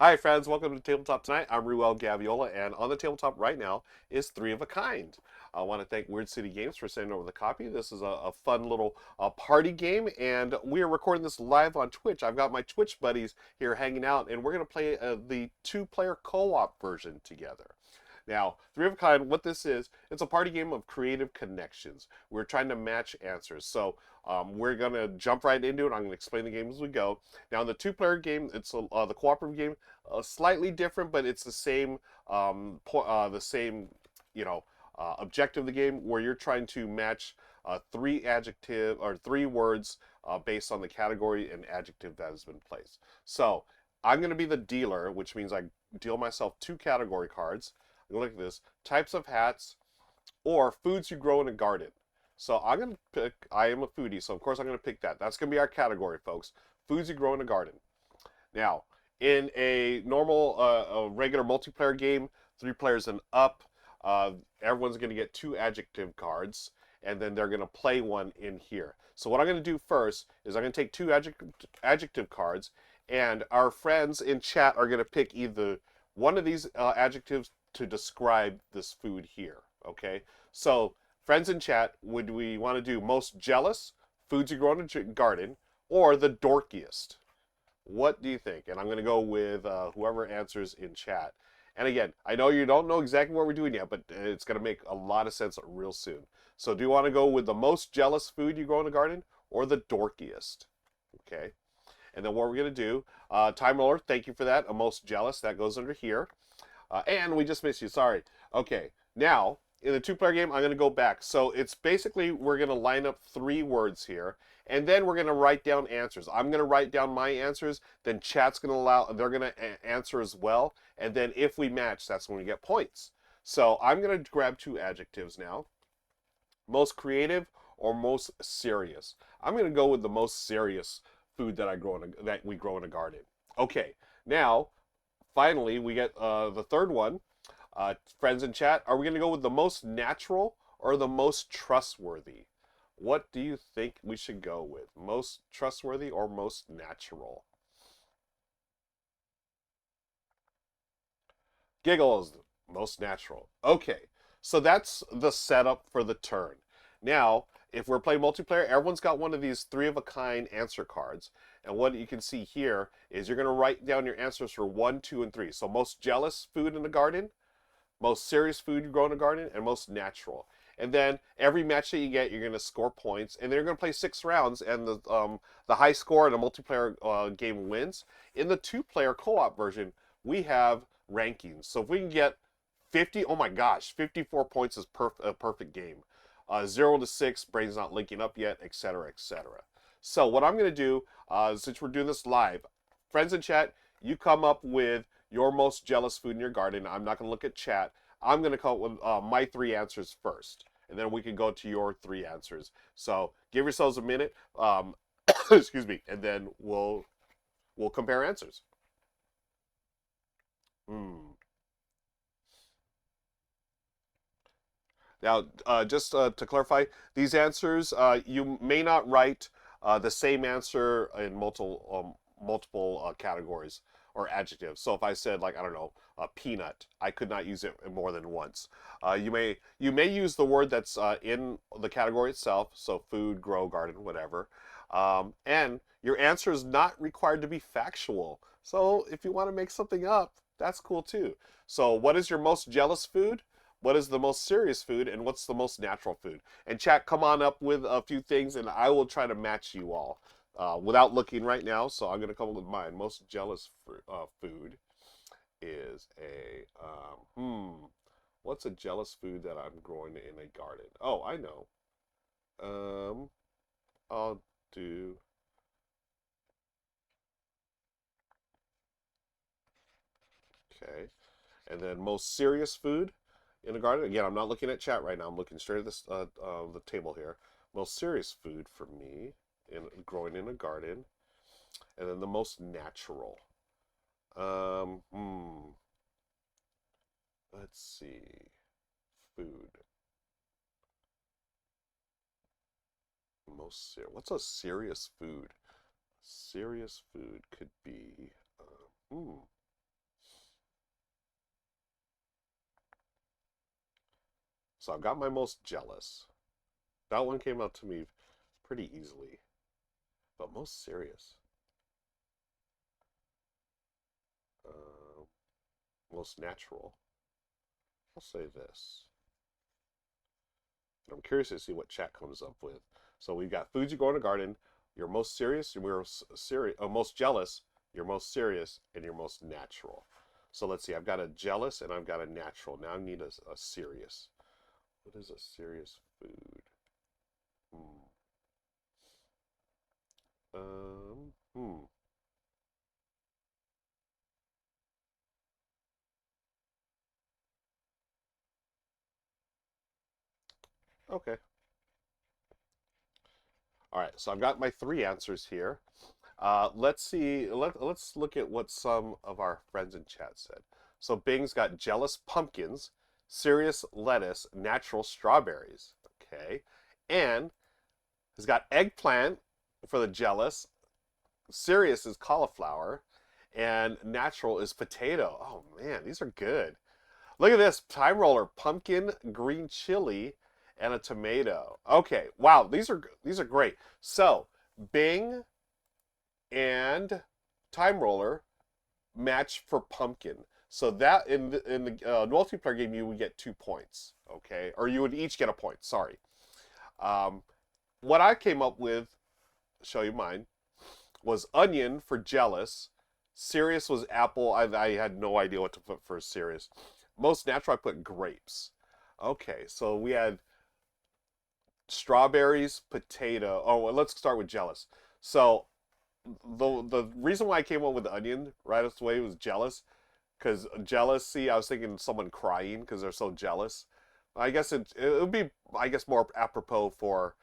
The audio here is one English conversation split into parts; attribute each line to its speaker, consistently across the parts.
Speaker 1: Hi, friends. Welcome to Tabletop Tonight. I'm Ruel and on the tabletop right now is Three of a Kind. I want to thank Weird City Games for sending over the copy. This is a fun little party game, and we are recording this live on Twitch. I've got my Twitch buddies here hanging out, and we're going to play the two-player co-op version together. Now, Three of a Kind, what this is, it's a party game of creative connections. We're trying to match answers. So we're going to jump right into it. I'm going to explain the game as we go. Now, in the two-player game, it's the cooperative game, slightly different, but it's the same, you know, objective of the game where you're trying to match three words based on the category and adjective that has been placed. So I'm going to be the dealer, which means I deal myself two category cards. Look at this: types of hats or foods you grow in a garden. So I'm going to pick, I am a foodie, so of course I'm going to pick that. That's going to be our category, folks. Foods you grow in a garden. Now, in a normal, a regular multiplayer game, 3 players and up, everyone's going to get 2 adjective cards, and then they're going to play one in here. So what I'm going to do first is I'm going to take 2 adjective cards, and our friends in chat are going to pick either one of these adjectives to describe this food here. Okay, so friends in chat, would we want to do most jealous, foods you grow in a garden, or the dorkiest? What do you think? And I'm going to go with whoever answers in chat. And again, I know you don't know exactly what we're doing yet, but it's going to make a lot of sense real soon. So do you want to go with the most jealous food you grow in the garden or the dorkiest? Okay. And then what we're going to do, Time Roller, thank you for that. A most jealous, that goes under here. And we just missed you, sorry. Okay, now, in the two-player game, I'm going to go back. So it's basically, we're going to line up 3 words here, and then we're going to write down answers. I'm going to write down my answers, then chat's going to they're going to answer as well, and then if we match, that's when we get points. So I'm going to grab 2 adjectives now. Most creative or most serious? I'm going to go with the most serious food that we grow in a garden. Okay, now finally, we get the third one. Friends in chat, are we going to go with the most natural or the most trustworthy? What do you think we should go with? Most trustworthy or most natural? Giggles, most natural. Okay, so that's the setup for the turn. Now, if we're playing multiplayer, everyone's got one of these three-of-a-kind answer cards. And what you can see here is you're going to write down your answers for 1, 2, and 3. So most jealous food in the garden, most serious food you grow in a garden, and most natural. And then every match that you get, you're going to score points, and then you're going to play 6 rounds, and the high score in a multiplayer game wins. In the two-player co-op version, we have rankings. So if we can get 50, oh my gosh, 54 points is a perfect game. 0 to 6, brain's not linking up yet, etc., etc. So what I'm going to do, since we're doing this live, friends in chat, you come up with your most jealous food in your garden. I'm not going to look at chat. I'm going to come up with my 3 answers first, and then we can go to your 3 answers. So give yourselves a minute, excuse me, and then we'll compare answers. Hmm. Now, just to clarify, these answers, you may not write the same answer in multiple categories or adjectives. So if I said, like, I don't know, peanut, I could not use it more than once. You may use the word that's in the category itself, so food, grow, garden, whatever. And your answer is not required to be factual. So if you want to make something up, that's cool too. So what is your most jealous food? What is the most serious food, and what's the most natural food? And chat, come on up with a few things, and I will try to match you all without looking right now. So I'm going to come up with mine. Most jealous food is what's a jealous food that I'm growing in a garden? Oh, I know. Um, I'll do. Okay. And then most serious food in a garden. Again, I'm not looking at chat right now. I'm looking straight at this the table here. Most serious food for me in growing in a garden, and then the most natural. Um, hmm, let's see. Food. Most serious. What's a serious food? Serious food could be. Hmm. So I've got my most jealous. That one came out to me pretty easily. But most serious. Uh, most natural. I'll say this. And I'm curious to see what chat comes up with. So we've got foods you grow in a garden. You're most serious. We're serious. Most jealous. You're most serious, and you're most natural. So let's see. I've got a jealous and I've got a natural. Now I need a serious. What is a serious food? Um. Hmm. Okay. All right. So I've got my three answers here. Let's see. Let's look at what some of our friends in chat said. So Bing's got jealous pumpkins, serious lettuce, natural strawberries. Okay. And has got eggplant for the jealous, serious is cauliflower, and natural is potato. Oh man, these are good. Look at this time roller: pumpkin, green chili, and a tomato. Okay, wow, these are great. So Bing and time roller match for pumpkin. So that in the multiplayer game you would get 2 points. Okay, or you would each get a point. Sorry. Um, what I came up with, show you mine, was onion for jealous. Serious was apple. I had no idea what to put for serious. Most natural, I put grapes. Okay, so we had strawberries, potato. Oh, well, let's start with jealous. So the reason why I came up with onion right away was jealous, because jealousy. I was thinking someone crying because they're so jealous. I guess it would be more apropos for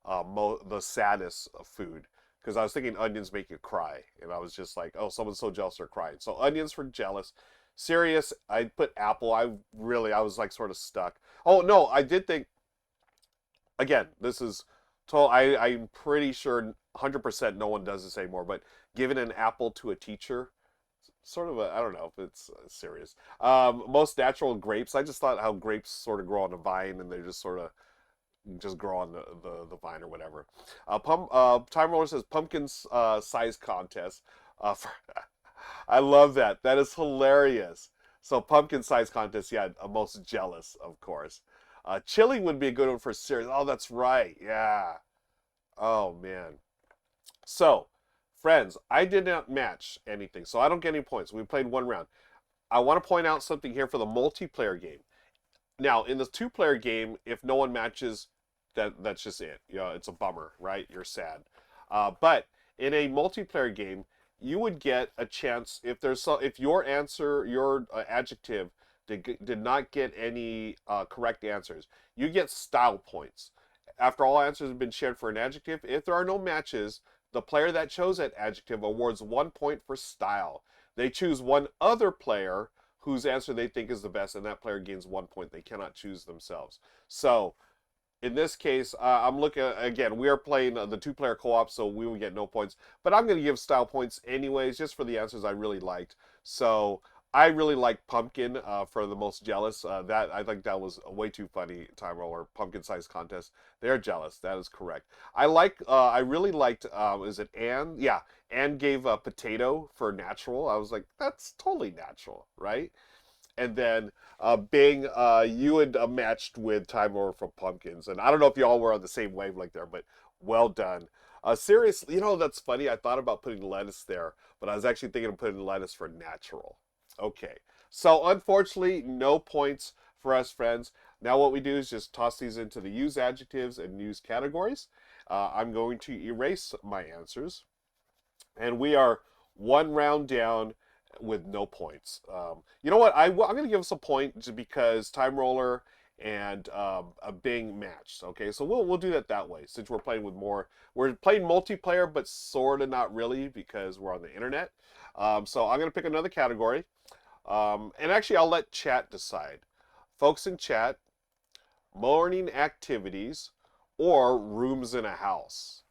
Speaker 1: the saddest of food, because I was thinking onions make you cry, and I was just like, oh, someone's so jealous they're crying. So onions for jealous. Serious, I put apple. I was like sort of stuck. Oh no, I did think, again, this is total. I'm pretty sure 100% no one does this anymore. But giving an apple to a teacher, sort of a, I don't know if it's serious. Most natural grapes. I just thought how grapes sort of grow on a vine and they just sort of just grow on the vine or whatever. Time Roller says pumpkin size contest. For, I love that. That is hilarious. So pumpkin size contest. Yeah, most jealous, of course. Chili would be a good one for serious. Oh, that's right. Yeah. Oh man. So, friends, I did not match anything, so I don't get any points. We played one round. I want to point out something here for the multiplayer game. Now, in the two-player game, if no one matches, that's just it. You know, it's a bummer, right? You're sad. But in a multiplayer game, you would get a chance if your answer, your adjective did not get any correct answers, you get style points. After all answers have been shared for an adjective, if there are no matches, the player that chose that adjective awards 1 point for style. They choose one other player whose answer they think is the best, and that player gains 1 point. They cannot choose themselves. So in this case, I'm looking at, again, we are playing the two-player co-op, so we will get no points. But I'm going to give style points anyways, just for the answers I really liked. So I really like pumpkin for the most jealous. That I think that was a way too funny time roller pumpkin size contest. They're jealous. That is correct. I really liked. Is it Anne? Yeah, Anne gave a potato for natural. I was like, that's totally natural, right? And then Bing, you had matched with Time Roller for pumpkins, and I don't know if y'all were on the same wavelength there, but well done. Seriously, that's funny. I thought about putting lettuce there, but I was actually thinking of putting lettuce for natural. Okay, so unfortunately, no points for us, friends. Now what we do is just toss these into the use adjectives and use categories. I'm going to erase my answers, and we are one round down with no points. You know what? I'm going to give us a point just because Time Roller and a Bing matched. Okay, so we'll do that way since we're playing with more. We're playing multiplayer, but sort of not really because we're on the internet. So I'm going to pick another category, and actually I'll let chat decide. Folks in chat, morning activities or rooms in a house.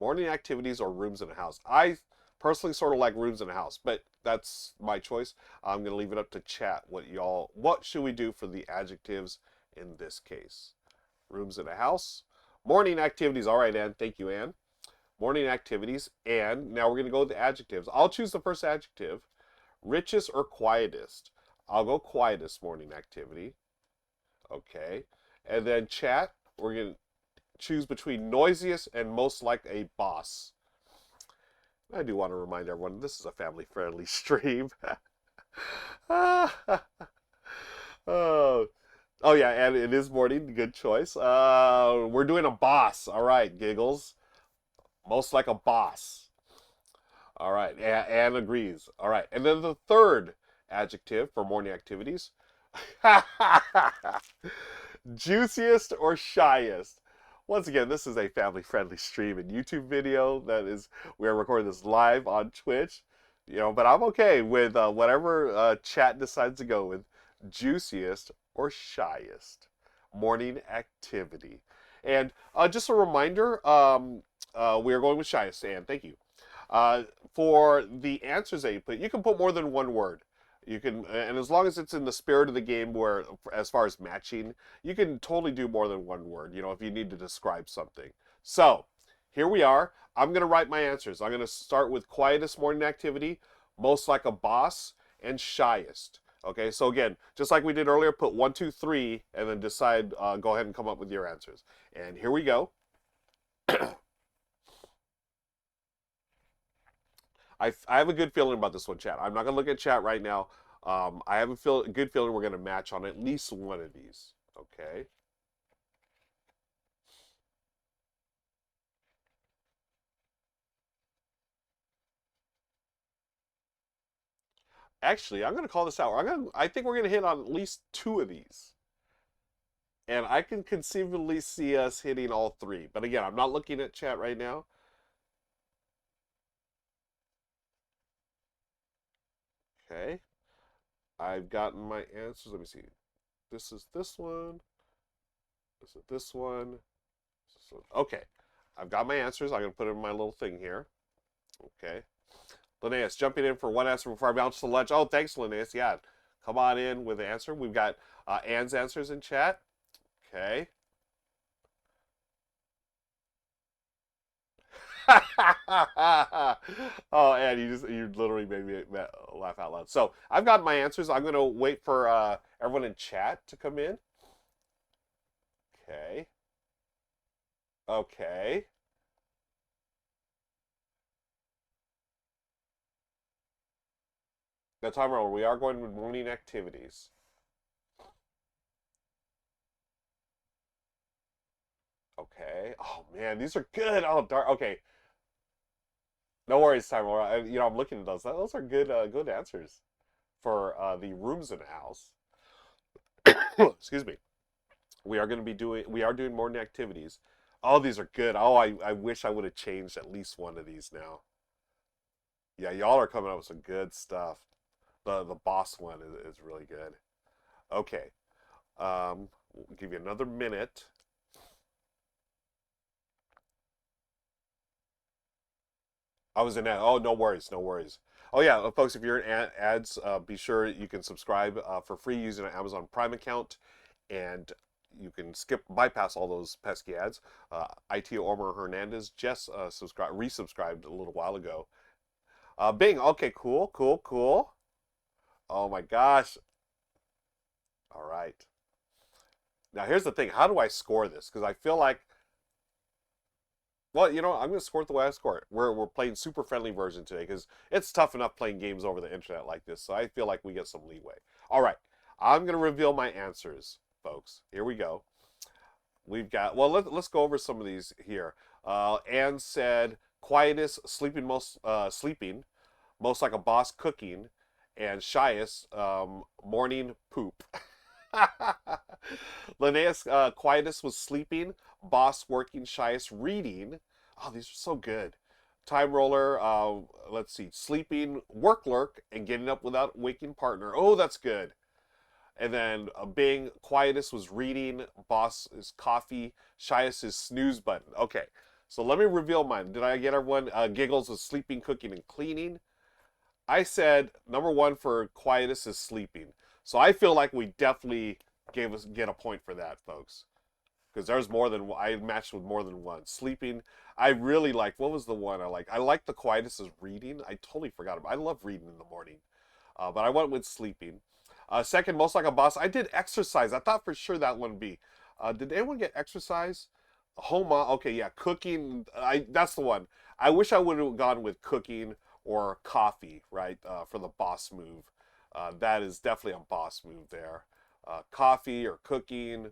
Speaker 1: Morning activities or rooms in a house. I personally sort of like rooms in a house, but that's my choice. I'm going to leave it up to chat. What should we do for the adjectives in this case. Rooms in a house. Morning activities. All right, Anne. Thank you, Anne. Morning activities. And now we're going to go with the adjectives. I'll choose the first adjective. Richest or quietest? I'll go quietest morning activity. Okay. And then chat, we're going to choose between noisiest and most like a boss. I do want to remind everyone this is a family-friendly stream. oh. Oh yeah, and it is morning. Good choice. We're doing a boss. All right, giggles. Most like a boss. All right, Anne agrees. All right, and then the third adjective for morning activities. Juiciest or shyest? Once again, this is a family-friendly stream and YouTube video. That is, we are recording this live on Twitch. You know, but I'm okay with whatever chat decides to go with. Juiciest or shyest morning activity. And just a reminder, we are going with shyest, Anne. Thank you. For the answers that you can put more than one word. You can, and as long as it's in the spirit of the game, where as far as matching, you can totally do more than one word. You know, if you need to describe something. So here we are. I'm going to write my answers. I'm going to start with quietest morning activity, most like a boss, and shyest. Okay, so again, just like we did earlier, put 1, 2, 3, and then decide, go ahead and come up with your answers. And here we go. I have a good feeling about this one, chat. I'm not going to look at chat right now. I have a good feeling we're going to match on at least one of these. Okay. Actually, I'm going to call this out. I think we're going to hit on at least 2 of these. And I can conceivably see us hitting all 3. But again, I'm not looking at chat right now. Okay. I've gotten my answers. Let me see. This is this one. This is this one. This one. Okay. I've got my answers. I'm going to put it in my little thing here. Okay. Linnaeus, jumping in for one answer before I bounce to lunch. Oh, thanks, Linnaeus. Yeah. Come on in with the answer. We've got Anne's answers in chat. Okay. Oh, Anne, you literally made me laugh out loud. So I've got my answers. I'm going to wait for everyone in chat to come in. Okay. Okay. The timer. We are going with morning activities. Okay. Oh man, these are good. Oh dark. Okay. No worries, timer. You know, I'm looking at those. Those are good. Good answers for the rooms in the house. Excuse me. We are going to be doing. We are doing morning activities. Oh, these are good. Oh, I wish I would have changed at least one of these now. Yeah, y'all are coming up with some good stuff. The boss one is really good. Okay. We'll give you another minute. I was in ad. Oh, no worries, no worries. Oh yeah, folks, if you're in ads, be sure you can subscribe for free using an Amazon Prime account, and you can bypass all those pesky ads. IT Ormer Hernandez just resubscribed a little while ago. Bing. Okay, cool, cool, cool. Oh my gosh. All right. Now here's the thing. How do I score this? Because I feel like, well, you know, I'm going to score it the way I score it. We're playing super friendly version today because it's tough enough playing games over the internet like this. So I feel like we get some leeway. All right. I'm going to reveal my answers, folks. Here we go. We've got, well, let's go over some of these here. Anne said, quietest, sleeping most like a boss, cooking, and shyest, morning poop. Linnaeus, quietest was sleeping, boss working, shyest reading. Oh, these are so good. Time roller, let's see, sleeping, work lurk, and getting up without waking partner. Oh, that's good. And then Bing, quietest was reading, boss is coffee, shyest is snooze button. Okay, so let me reveal mine. Did I get everyone? Giggles was sleeping, cooking, and cleaning. I said number 1 for quietest is sleeping. So I feel like we definitely get a point for that, folks. Because there's more than I matched with more than one. Sleeping, I really like. What was the one I like? I like the quietest is reading. I totally forgot about. I love reading in the morning, but I went with sleeping. Second, most like a boss. I did exercise. I thought for sure that one would be. Did anyone get exercise? Home. Okay, yeah, cooking. That's the one. I wish I would have gone with cooking or coffee, right? For the boss move. That is definitely a boss move there. Coffee or cooking.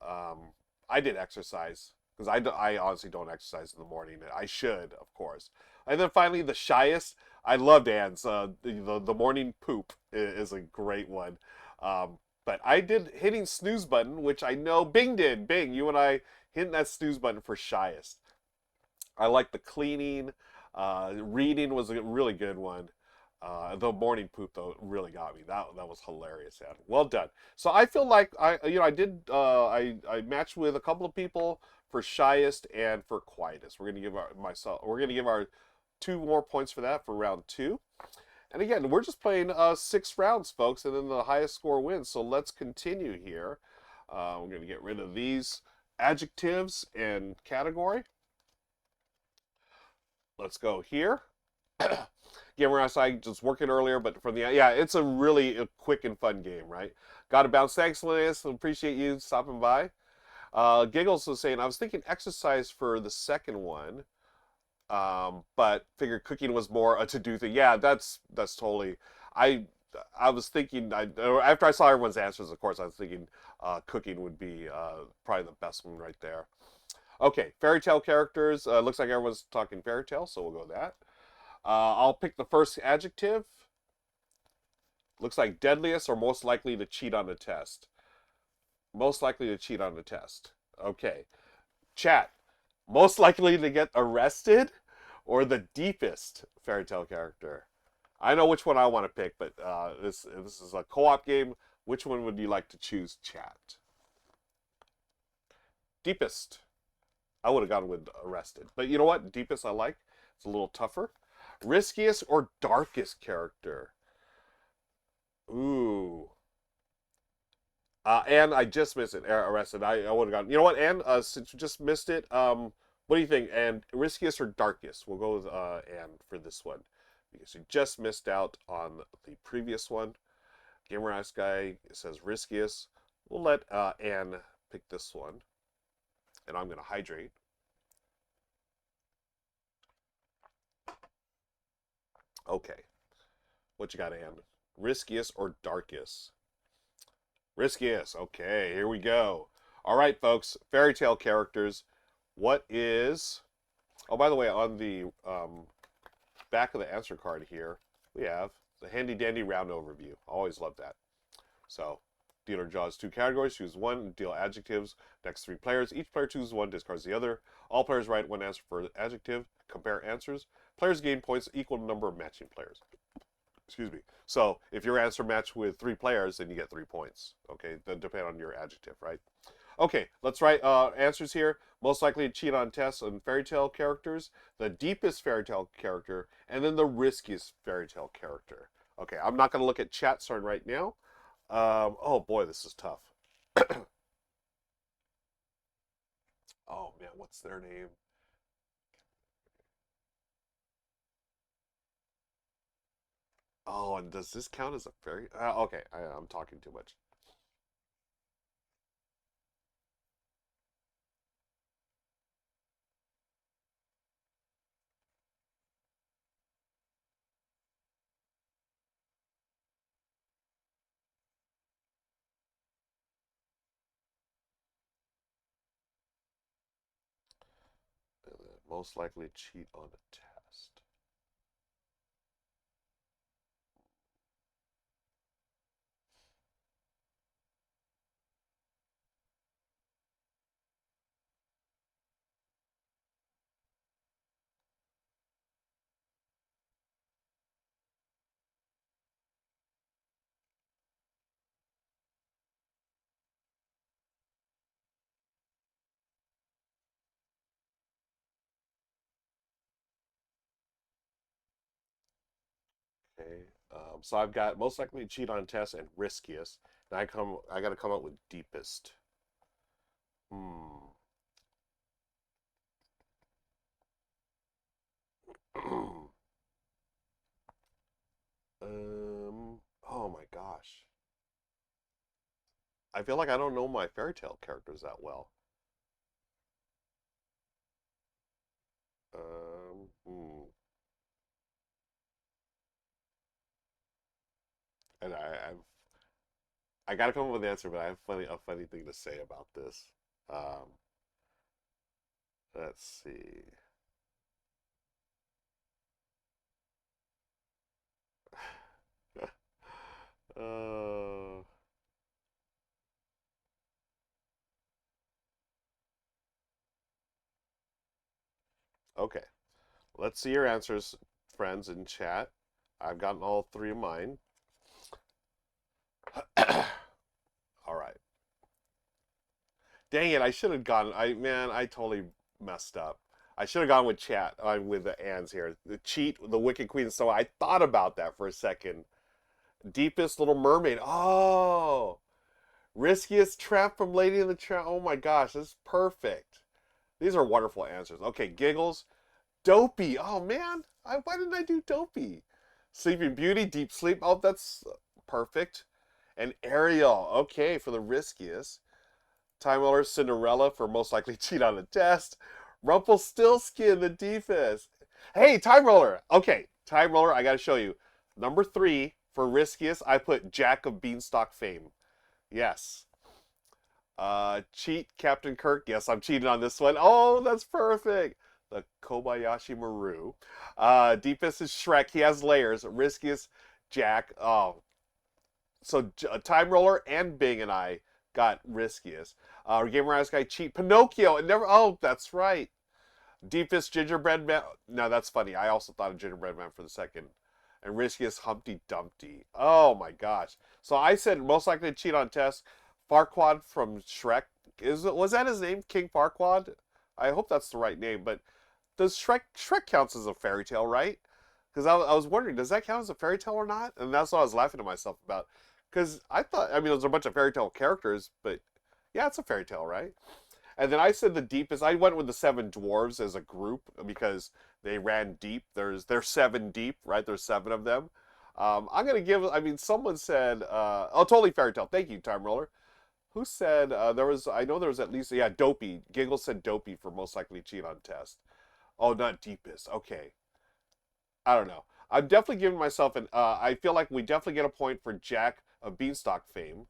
Speaker 1: Um, I did exercise because I honestly don't exercise in the morning. I should, of course. And then finally, the shyest. I loved Anne's. The morning poop is a great one. But I did hitting snooze button, which I know Bing did. Bing, you and I hitting that snooze button for shyest. I like the cleaning. Reading was a really good one. The morning poop though really got me. That was hilarious, Adam. Well done. So I feel like I did I matched with a couple of people for shyest and for quietest. We're gonna give our two more points for that for round two. And again, we're just playing 6 rounds, folks, and then the highest score wins. So let's continue here. We're gonna get rid of these adjectives and category. Let's go here. Again, we're outside just working earlier, but from the yeah, it's a really quick and fun game, right? Got to bounce. Thanks, Linus. Appreciate you stopping by. Giggles was saying I was thinking exercise for the second one, but figured cooking was more a to-do thing. Yeah, that's totally. I I was thinking after I saw everyone's answers, of course, I was thinking cooking would be probably the best one right there. Okay, fairy tale characters. Looks like everyone's talking fairy tale, so we'll go with that. I'll pick the first adjective. Looks like deadliest or most likely to cheat on a test. Most likely to cheat on a test. Okay. Chat. Most likely to get arrested or the deepest fairy tale character? I know which one I want to pick, but this is a co-op game. Which one would you like to choose, chat? Deepest. I would have gone with arrested. But you know what? Deepest I like. It's a little tougher. Riskiest or darkest character? Ooh. And I just missed it. Arrested. I would have gone. You know what, Anne? Since you just missed it, what do you think? And riskiest or darkest? We'll go with Anne for this one because you just missed out on the previous one. Gamer Ice Guy says riskiest. We'll let Anne pick this one, and I'm gonna hydrate. Okay, what you got, Anne? Riskiest or darkest? Riskiest. Okay, here we go. All right, folks. Fairy tale characters. What is? Oh, by the way, on the back of the answer card here, we have the handy dandy round overview. Always love that. So, dealer draws 2 categories, choose one, deal adjectives. Next 3 players. Each player chooses one, discards the other. All players write one answer for adjective. Compare answers. Players gain points equal to number of matching players. Excuse me. So if your answer matched with 3 players, then you get 3 points. Okay, then depend on your adjective, right? Okay, let's write answers here. Most likely to cheat on tests on fairy tale characters, the deepest fairy tale character, and then the riskiest fairy tale character. Okay, I'm not going to look at chat starting right now. Oh boy, this is tough. Oh man, what's their name? Oh, and does this count as a fairy? Okay, I'm talking too much. Most likely cheat on a test. Okay. So I've got most likely to cheat on tests and riskiest. Now I gotta come up with deepest. Hmm. Oh my gosh. I feel like I don't know my fairy tale characters that well. Hmm. And I gotta come up with an answer, but I have a funny thing to say about this. Um, let's see. uh, okay, let's see your answers, friends in chat. I've gotten all three of mine. All right. Dang it! I should have gone. I totally messed up. I should have gone with chat. With the ands here. The cheat, the Wicked Queen. So I thought about that for a second. Deepest Little Mermaid. Oh, riskiest trap from Lady in the Tramp. Oh my gosh, this is perfect. These are wonderful answers. Okay, giggles. Dopey. Oh man, why didn't I do Dopey? Sleeping Beauty, Deep Sleep. Oh, that's perfect. And Ariel. Okay, for the riskiest. Time Runner, Cinderella for most likely cheat on a test. Rumpelstiltskin, the deepest. Hey, Time Roller. Okay, Time Roller, I gotta show you. Number 3 for riskiest, I put Jack of Beanstalk fame. Yes. Cheat, Captain Kirk. Yes, I'm cheating on this one. Oh, that's perfect. The Kobayashi Maru. Deepest is Shrek. He has layers. Riskiest, Jack. Oh, so Time Roller and Bing and I got riskiest. Gamer Eyes Guy cheat Pinocchio. It never. Oh, that's right. Deepest Gingerbread Man. No, that's funny. I also thought of Gingerbread Man for the second. And riskiest Humpty Dumpty. Oh my gosh. So I said most likely to cheat on tests. Farquaad from Shrek. Was that his name? King Farquaad? I hope that's the right name. But does Shrek counts as a fairy tale, right? Because I was wondering, does that count as a fairy tale or not? And that's what I was laughing to myself about. Because I thought, I mean, there's a bunch of fairy tale characters, but yeah, it's a fairy tale, right? And then I said the deepest. I went with the seven dwarves as a group because they ran deep. They're seven deep, right? There's seven of them. I'm gonna give. I mean, someone said, "Oh, totally fairy tale." Thank you, Time Roller. Who said there was? I know there was at least Dopey. Giggle said Dopey for most likely cheat on test. Oh, not deepest. Okay, I don't know. I'm definitely giving myself an. I feel like we definitely get a point for Jack of Beanstalk fame.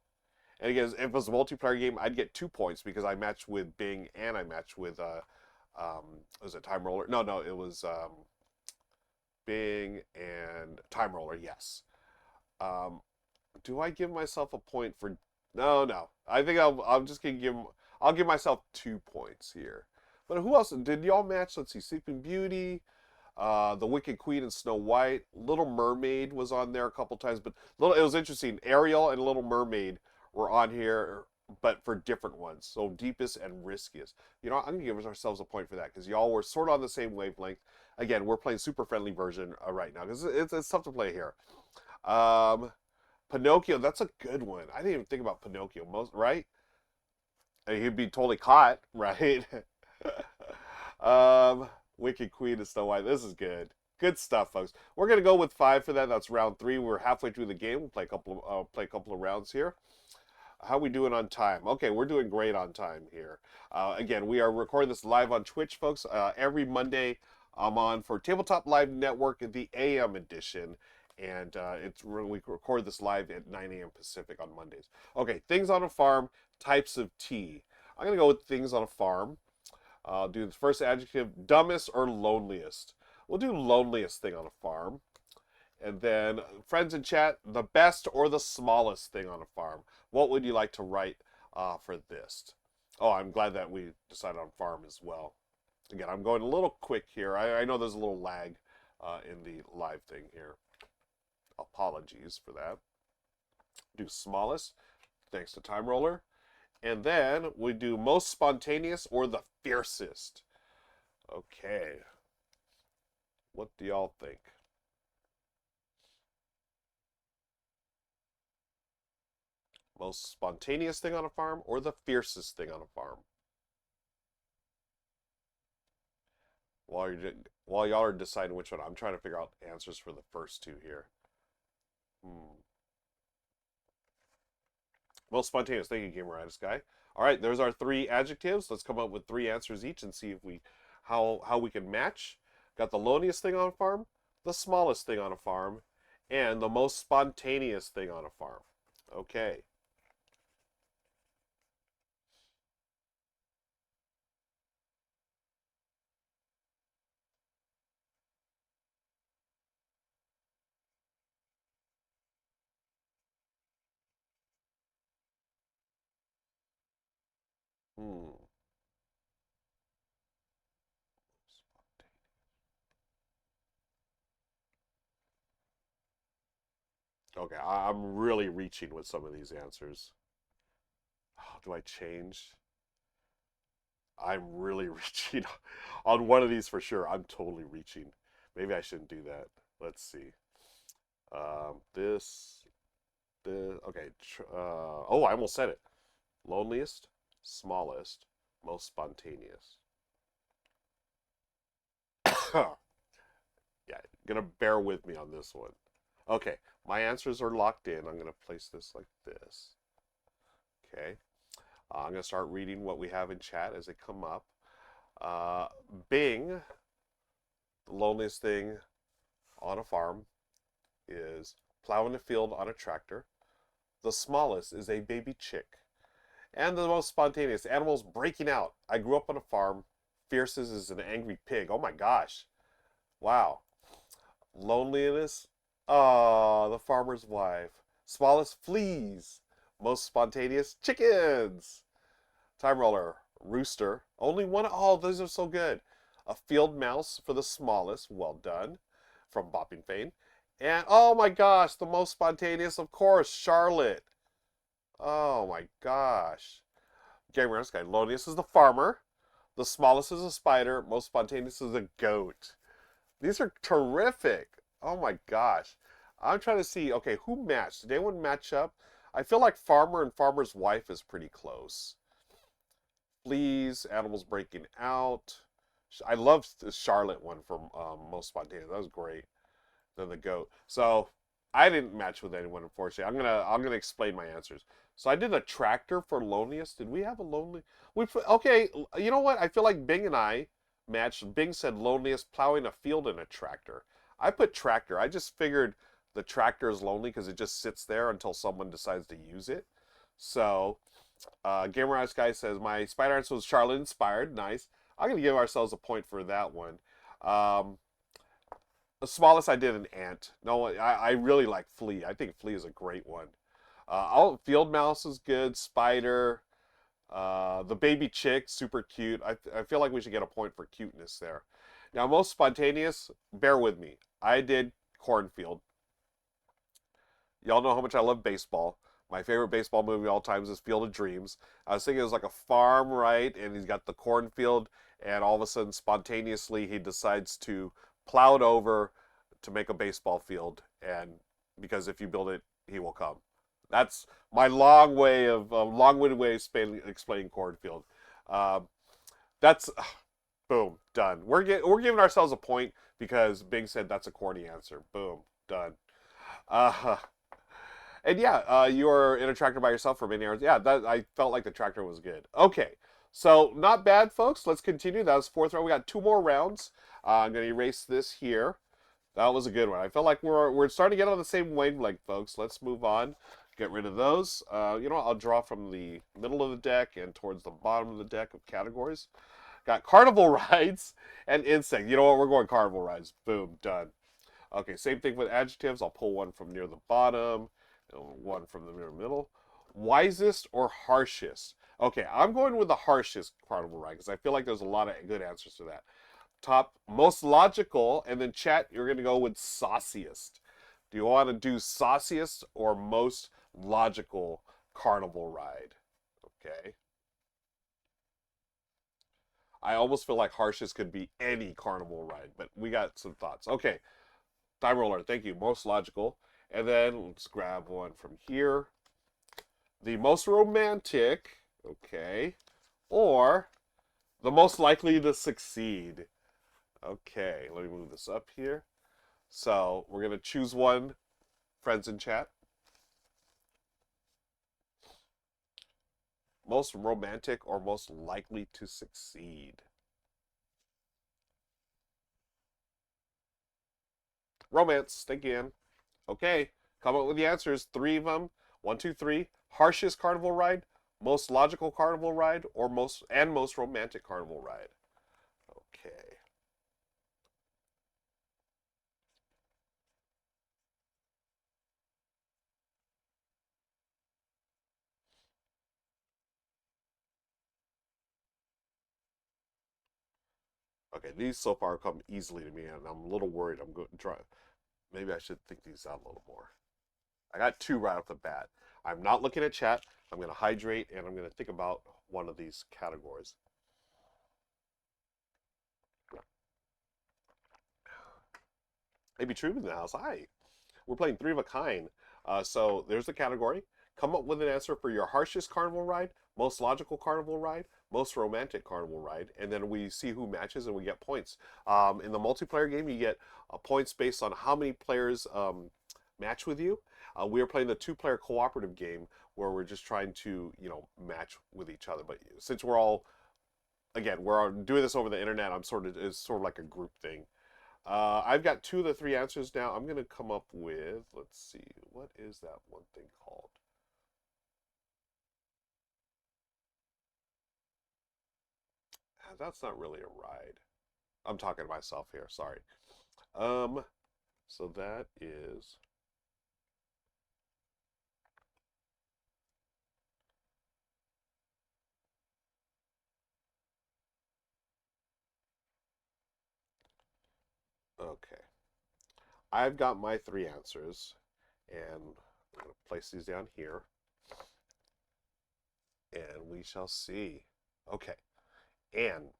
Speaker 1: And again, if it was a multiplayer game, I'd get 2 points because I matched with Bing and I matched with was it Time Roller? No, it was Bing and Time Roller. Yes. Um, do I give myself a point for? No. I think I'm just gonna give. I'll give myself 2 points here. But who else did y'all match? Let's see, Sleeping Beauty, The Wicked Queen and Snow White. Little Mermaid was on there a couple times, but it was interesting. Ariel and Little Mermaid were on here, but for different ones. So deepest and riskiest. You know, I'm gonna give ourselves a point for that because y'all were sort of on the same wavelength. Again, we're playing super friendly version right now because it's tough to play here. Um, Pinocchio, that's a good one. I didn't even think about Pinocchio. Most right, he'd be totally caught, right? um, Wicked Queen of Snow White. This is good. Good stuff, folks. We're gonna go with 5 for that. That's round 3. We're halfway through the game. We'll play a couple of rounds here. How we doing on time? Okay, we're doing great on time here. Again, we are recording this live on Twitch, folks. Every Monday, I'm on for Tabletop Live Network, the AM edition, and we record this live at 9 a.m. Pacific on Mondays. Okay, things on a farm, types of tea. I'm gonna go with things on a farm. I'll do the first adjective, dumbest or loneliest. We'll do loneliest thing on a farm. And then, friends in chat, the best or the smallest thing on a farm. What would you like to write for this? Oh, I'm glad that we decided on farm as well. Again, I'm going a little quick here. I know there's a little lag in the live thing here. Apologies for that. Do smallest, thanks to Time Roller. And then we do most spontaneous or the fiercest. Okay. What do y'all think? Most spontaneous thing on a farm or the fiercest thing on a farm? While y'all are deciding which one, I'm trying to figure out answers for the first two here. Hmm. Most spontaneous. Thank you, Gameritis guy. All right, there's our three adjectives. Let's come up with three answers each and see if we how we can match. Got the loneliest thing on a farm, the smallest thing on a farm, and the most spontaneous thing on a farm. Okay. Hmm. Okay, I'm really reaching with some of these answers. Oh, do I change? I'm really reaching on one of these for sure. I'm totally reaching. Maybe I shouldn't do that. Let's see. This, okay. Oh, I almost said it. Loneliest, smallest, most spontaneous. Yeah, gonna bear with me on this one. Okay, my answers are locked in. I'm gonna place this like this. Okay, I'm gonna start reading what we have in chat as they come up. Uh, Bing, the loneliest thing on a farm is plowing a field on a tractor. The smallest is a baby chick. And the most spontaneous, animals breaking out. I grew up on a farm. Fiercest is an angry pig. Oh my gosh. Wow. Loneliness. Oh, the farmer's wife. Smallest, fleas. Most spontaneous, chickens. Time roller. Rooster. Only one. Oh, those are so good. A field mouse for the smallest. Well done. From Bopping Fane. And oh my gosh, the most spontaneous, of course, Charlotte. Oh my gosh. Gamer Guy. Loneliest is the farmer. The smallest is a spider. Most spontaneous is a goat. These are terrific. Oh my gosh. I'm trying to see, okay, who matched? Did anyone match up? I feel like farmer and farmer's wife is pretty close. Fleas, animals breaking out. I love the Charlotte one from Most Spontaneous. That was great. Then the goat. So I didn't match with anyone, unfortunately. I'm gonna explain my answers. So I did a tractor for loneliest. Did we have a lonely? Okay. You know what? I feel like Bing and I matched. Bing said loneliest plowing a field in a tractor. I put tractor. I just figured the tractor is lonely because it just sits there until someone decides to use it. So Gamerized Guy says my spider answer was Charlotte inspired. Nice. I'm gonna give ourselves a point for that one. Um, the smallest I did an ant. No, I really like flea. I think flea is a great one. Field mouse is good. Spider. The baby chick, super cute. I feel like we should get a point for cuteness there. Now, most spontaneous, bear with me. I did cornfield. Y'all know how much I love baseball. My favorite baseball movie of all times is Field of Dreams. I was thinking it was like a farm, right? And he's got the cornfield, and all of a sudden, spontaneously, he decides to plow it over to make a baseball field. And because if you build it, he will come. That's my long-winded way of explaining cornfield. Um, that's boom, done. We're giving ourselves a point because Bing said that's a corny answer. Boom, done. Uh, and yeah, you were in a tractor by yourself for many hours. Yeah, that I felt like the tractor was good. Okay, so not bad, folks. Let's continue. That was fourth round. We got two more rounds. I'm gonna erase this here. That was a good one. I felt like we're starting to get on the same wavelength, folks. Let's move on. Get rid of those. You know what? I'll draw from the middle of the deck and towards the bottom of the deck of categories. Got carnival rides and insect. You know what? We're going carnival rides. Boom, done. Okay, same thing with adjectives. I'll pull one from near the bottom, and one from the near middle. Wisest or harshest? Okay, I'm going with the harshest carnival ride because I feel like there's a lot of good answers to that. Top, most logical, and then chat, you're going to go with sauciest. Do you want to do sauciest or most logical carnival ride? Okay. I almost feel like harshest could be any carnival ride, but we got some thoughts. Okay, time roller, thank you. Most logical. And then let's grab one from here. the most romantic, okay, or the most likely to succeed. Okay, let me move this up here. So we're going to choose one, friends in chat. Most romantic or most likely to succeed? Romance, again. Okay, come up with the answers. Three of them. One, two, three. Harshest carnival ride, most logical carnival ride, or most romantic carnival ride. Okay. Okay, these so far come easily to me, and I'm a little worried. I'm going to try. Maybe I should think these out a little more. I got two right off the bat. I'm not looking at chat. I'm going to hydrate, and I'm going to think about one of these categories. Maybe Truman in the house. Hi. We're playing three of a kind. So there's the category. Come up with an answer for your harshest carnival ride, most logical carnival ride, most romantic carnival ride, and then we see who matches and we get points. In the multiplayer game, you get points based on how many players match with you. We are playing the two-player cooperative game where we're just trying to, match with each other. But since we're all, again, we're all doing this over the internet, it's sort of like a group thing. I've got two of the three answers now. I'm going to come up with, let's see, what is that one thing called? That's not really a ride. I'm talking to myself here, sorry. So that is, okay. I've got my three answers, and I'm going to place these down here, and we shall see. Okay, and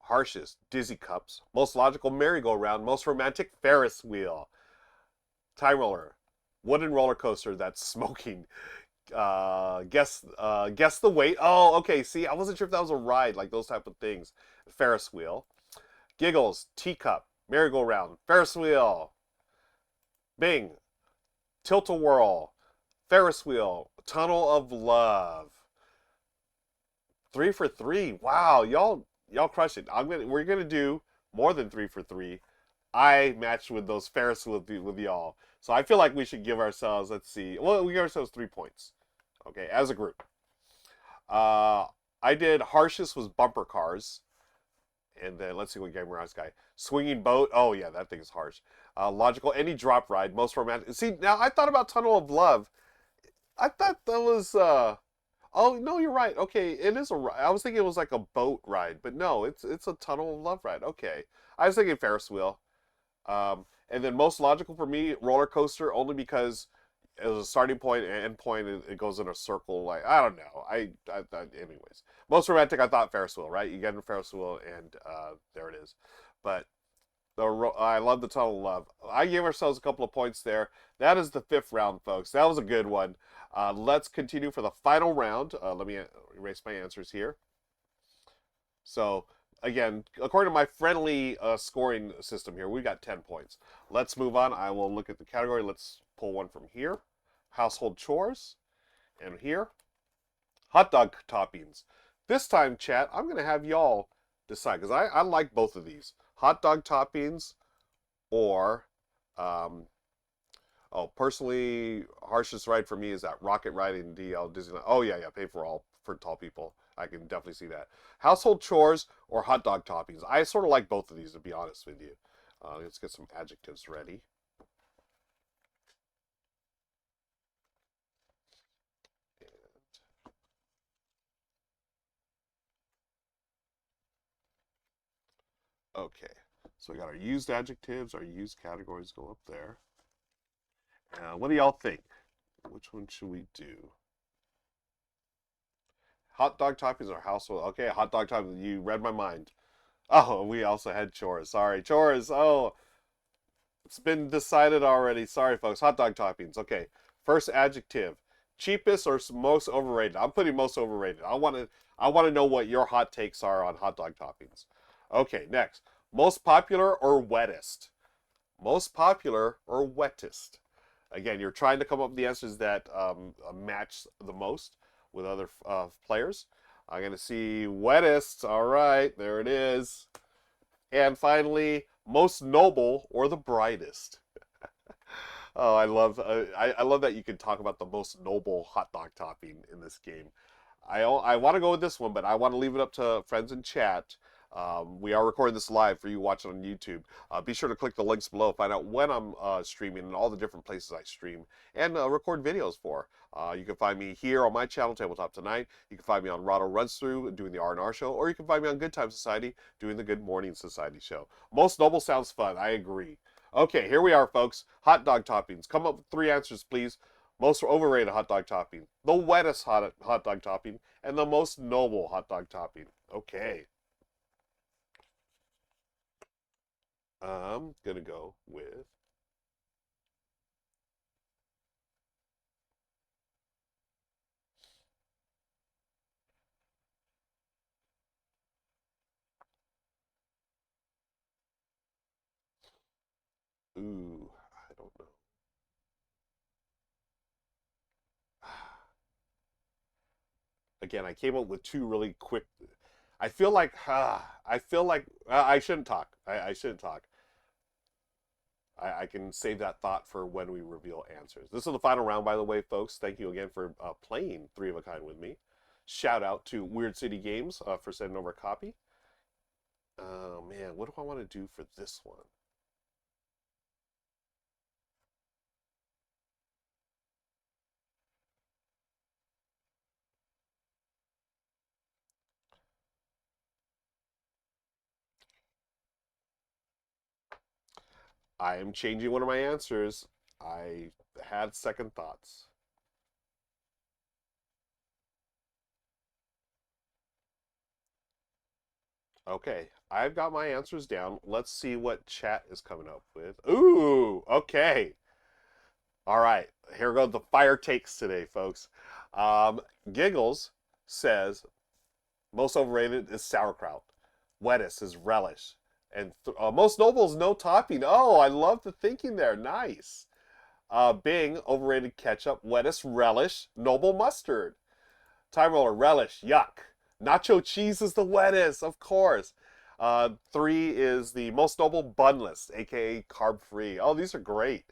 Speaker 1: harshest, dizzy cups, most logical merry-go-round, most romantic Ferris wheel, time roller, wooden roller coaster that's smoking. Guess the weight. Oh, okay. See, I wasn't sure if that was a ride, like those type of things. Ferris wheel, giggles, teacup, merry-go-round, Ferris wheel, Bing, tilt-a-whirl, Ferris wheel, tunnel of love. 3 for 3. Wow, y'all crushed it. We're gonna do more than 3 for 3. I matched with those Ferris with y'all, so I feel like we should give ourselves. Let's see. Well, we give ourselves 3 points. Okay, as a group. Uh, I did harshest was bumper cars, and then let's see what game we're on, guy. Swinging boat. Oh yeah, that thing is harsh. Logical any drop ride. Most romantic. See, now I thought about Tunnel of Love. I thought that was. Oh no, you're right. Okay, it is a. I was thinking it was like a boat ride, but no, it's a Tunnel of Love ride. Okay, I was thinking Ferris wheel. And then most logical for me, roller coaster, only because as a starting point and end point, it goes in a circle. Like I don't know. Anyways, most romantic. I thought Ferris wheel. Right, you get in Ferris wheel, and there it is. But I love the tunnel of love. I gave ourselves a couple of points there. That is the fifth round, folks. That was a good one. Let's continue for the final round. Let me erase my answers here. So again, according to my friendly scoring system here, we got 10 points. Let's move on. I will look at the category. Let's pull one from here. Household chores. And here, hot dog toppings. This time, chat, I'm going to have y'all decide because I like both of these. Hot dog toppings or, personally, harshest ride for me is that rocket ride in DL Disneyland. Oh, yeah, pay for all for tall people. I can definitely see that. Household chores or hot dog toppings. I sort of like both of these, to be honest with you. Let's get some adjectives ready. Okay, so we got our used adjectives, our used categories go up there. What do y'all think? Which one should we do? Hot dog toppings or household? Okay, hot dog toppings. You read my mind. Oh, we also had chores. Sorry, chores. Oh, it's been decided already. Sorry, folks. Hot dog toppings. Okay, first adjective. Cheapest or most overrated? I'm putting most overrated. I want to know what your hot takes are on hot dog toppings. Okay, next. Most popular or wettest? Most popular or wettest? Again, you're trying to come up with the answers that match the most with other players. I'm going to see wettest. All right, there it is. And finally, most noble or the brightest. Oh, I love that you can talk about the most noble hot dog topping in this game. I want to go with this one, but I want to leave it up to friends in chat. We are recording this live for you watching on YouTube. Be sure to click the links below, find out when I'm streaming and all the different places I stream and record videos for. You can find me here on my channel, Tabletop Tonight. You can find me on Rahdo Runs Through doing the R&R show, or you can find me on Good Time Society doing the Good Morning Society show. Most noble sounds fun. I agree. Okay, here we are, folks. Hot dog toppings. Come up with 3 answers, please. Most overrated hot dog topping, the wettest hot dog topping, and the most noble hot dog topping. Okay. I'm gonna go with. Ooh, I don't know. Again, I came up with 2 really quick. I shouldn't talk. I shouldn't talk. I can save that thought for when we reveal answers. This is the final round, by the way, folks. Thank you again for playing 3 of a Kind with me. Shout out to Weird City Games for sending over a copy. Oh man, what do I want to do for this one? I am changing one of my answers. I had second thoughts. Okay, I've got my answers down. Let's see what chat is coming up with. Ooh, okay. All right, here go the fire takes today, folks. Giggles says most overrated is sauerkraut. Wettest is relish. And most noble is no topping. Oh, I love the thinking there. Nice. Bing, overrated ketchup. Wettest, relish. Noble, mustard. Time roller, relish. Yuck. Nacho cheese is the wettest, of course. 3 is the most noble, bunless, aka carb free. Oh, these are great.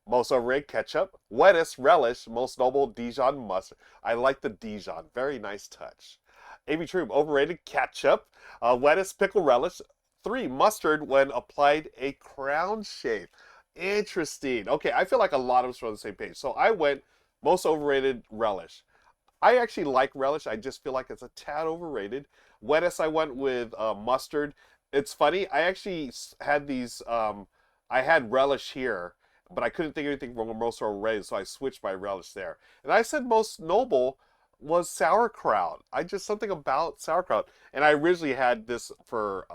Speaker 1: Most overrated, ketchup. Wettest, relish. Most noble, Dijon mustard. I like the Dijon. Very nice touch. Amy Troop, overrated, ketchup. Wettest, pickle relish. 3, mustard when applied a crown shape. Interesting. Okay, I feel like a lot of us are on the same page. So I went most overrated, relish. I actually like relish. I just feel like it's a tad overrated. Wettest, I went with mustard. It's funny. I actually had these. I had relish here, but I couldn't think of anything from most overrated, so I switched my relish there. And I said most noble was sauerkraut. I just something about sauerkraut. And I originally had this for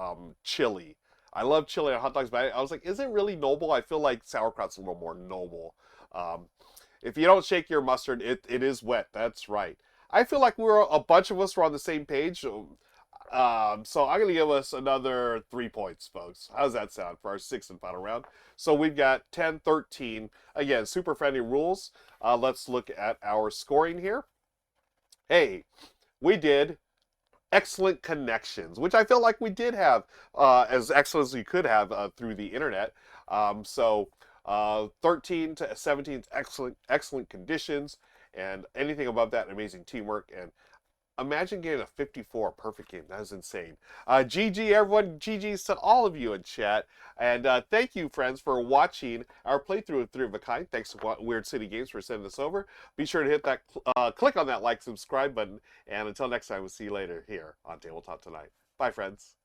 Speaker 1: chili. I love chili on hot dogs, but I was like, is it really noble? I feel like sauerkraut's a little more noble. Um, if you don't shake your mustard, it is wet. That's right. I feel like a bunch of us were on the same page. So I'm going to give us another 3 points, folks. How's that sound for our 6th and final round? So we've got 10, 13. Again, super friendly rules. Let's look at our scoring here. Hey, we did excellent connections, which I feel like we did have as excellent as we could have through the internet. 13 to 17, excellent conditions, and anything above that, amazing teamwork. And imagine getting a 54 perfect game. That is insane. GG, everyone. GG's to all of you in chat. And thank you, friends, for watching our playthrough of 3 of a Kind. Thanks to Weird City Games for sending this over. Be sure to hit that, click on that like, subscribe button. And until next time, we'll see you later here on Tabletop Tonight. Bye, friends.